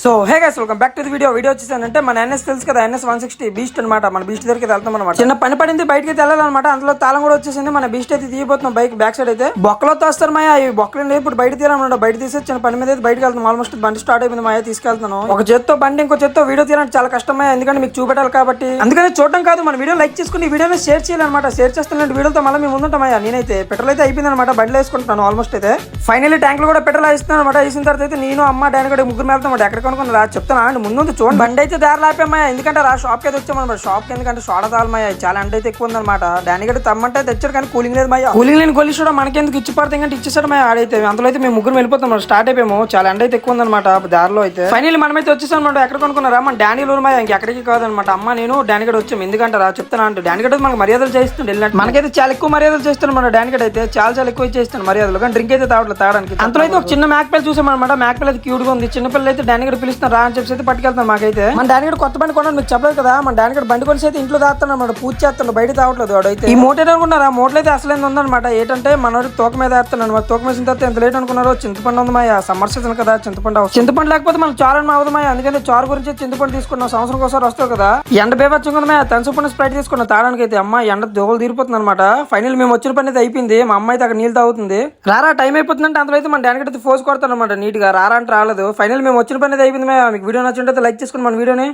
So hey guys welcome back to the video వచ్చేసానంటే మన ఎన్ఎస్ తెలుసు కదా ఎన్ఎస్ 160 బీస్ట్ అనమాట. మన బీస్ట్ దగ్గరికి వెళ్తాం అనమాట. చిన్న పని పడింది బయటకి వెళ్ళాలన్నమాట. అందులో తాళం కూడా వచ్చేసింది. మన బీస్ట్ అయితే తీయబోతున్నాం బైక్ బ్యాక్ సైడ్ అయితే బొక్కలో తోస్తారు మాయా. ఈ బొక్కలు ఇప్పుడు బయట తీయాలన్నమాట. బయట తీసి చిన్న పని మీద అయితే బయటకు వెళ్తాం. ఆల్మోస్ట్ బండి స్టార్ట్ అయిపోయింది మాయా. తీసుకెళ్తాను ఒక చేత్తో బండి ఇంకో చేత్తో వీడియో తీయాలంటే చాలా కష్టమే, ఎందుకంటే మీకు చూపెట్టాలి కాబట్టి. అందుకని చూడడం కాదు, మన వీడియో లైక్ చేసుకుని ఈ వీడియోని షేర్ చేయాలన్నమాట. షేర్ చేస్తున్న వీడియోతో మళ్ళీ మేము ముందుంటామయ్యా. నేనైతే పెట్రోల్ అయితే అయిపోయింది అనమాట. బండిలో వేసుకుంటాను ఆల్మోస్ట్ అయితే. ఫైనల్లీ ట్యాంకులు కూడా పెట్రోల్ వేస్తున్నాను అనమాట. వేసిన తర్వాత అయితే నేను అమ్మ డాడీ కూడా ముగ్గురు వెళ్తాం. ఎక్కడ కొనుక్కున్నా చెప్తాను అండి. ముందు చూడండి బండి అయితే దారి లాపామయ్యా. ఎందుకంటే షాప్ కి అయితే వచ్చామన్నమాట. షాప్ కి ఎందుకంటే సోడా తాగలమయ్యా. చాలా ఎండ అయితే ఎక్కువ ఉందన్నమాట. డానీ గడ్డ తమ్మంటే తెచ్చాడు కానీ కూలింగ్ లేదు మయ్యా. కూలింగ్ లేని గొల్లి కూడా మనకెందుకు ఇచ్చి పడతాయి అంటే ఇచ్చేసాడు మయ్యా. ఆడైతే అందులో అయితే మేము ముగ్గురు వెళ్ళిపోతాం. స్టార్ట్ అయిపోయాము. చాలా ఎండ అయితే ఎక్కువ ఉందన్నమాట దారిలో అయితే. ఫైనల్లీ మనమైతే వచ్చేసాం అనమాట. ఎక్కడ కొనుక్కున్నారా మన డానీ లూరు మయ్యా. ఇంకెక్కడికి కాదనమాట. అమ్మ నేను డానీ గడ్డ వచ్చాము. ఎందుకంటే చెప్తాను అంటే డానీ గడ్డ మనకు మర్యాదలు చేస్తుండే వెళ్ళినట్టు. మనకైతే చాలా ఎక్కువ మర్యాదలు చేస్తాను మన డానీ గడ్డ అయితే. చాలా ఎక్కువ చేస్తాను మర్యాదలు. కానీ డ్రింక్ అయితే తాగడానికి. అంతలో అయితే ఒక చిన్న మ్యాక్ పిల్ల చూసామన్నమాట. మ్యాక్ పిల్ల అయితే క్యూట్ గా ఉంది. చిన్న పిల్లలు అయితే డానీ గడ్డ పిలుస్తున్నారు రా అని చెప్పి అయితే పట్టుకెళ్తాను. మాకైతే మన డానీ గడ్డ కొత్త బండి కొన్నాను మీకు చెప్పలేదు కదా. మన డానీ గడ్డ బండి కొనిసి అయితే ఇంట్లో తాగుతాను అనమాట. పూజ చేస్తాను బయట తాగట్లేదు. వాడైతే ఈ మోటర్ అనుకున్నారా, మోటలు అయితే అసలు ఉందన్నమాట. ఏంటంటే మనోడి తోక మీద వేస్తాను అనమాట. తోక మీద తర్వాత ఎంత లేట్ అనుకున్నారో చింతపండు ఉంది మాయా. సమ్మర్ సీజన్ కదా చింతపండు లేకపోతే మనం చారు అని అవదు మాయా. అందుకని చారు గురించి చింతపండు తీసుకున్నాం. సంవత్సరం ఒకసారి వస్తావు కదా. ఎండ బేబచ్చుకుంది మాయా. తనసుపండు స్ప్రైట్ తీసుకున్నాం తాగడానికి అయితే. అమ్మ ఎండ దోవలు తీరిపోతుంది అనమాట. ఫైనల్ మేము వచ్చిన పని అయితే అయిపోయింది. మా అమ్మ అయితే అక్కడ నీళ్ళు తాగుతుంది. రారా టైం అయిపోతుందంటే అందులో అయితే మన డానీ గడ్డ ఫోర్స్ కొడతాను అనమాట. నీట్ గా రారా అంటే రాలేదు. ఫైనల్ మేము వచ్చిన పని అయితే అయిపోయింది. మీకు వీడియో నచ్చింటే లైక్ చేసుకుని మన వీడియోని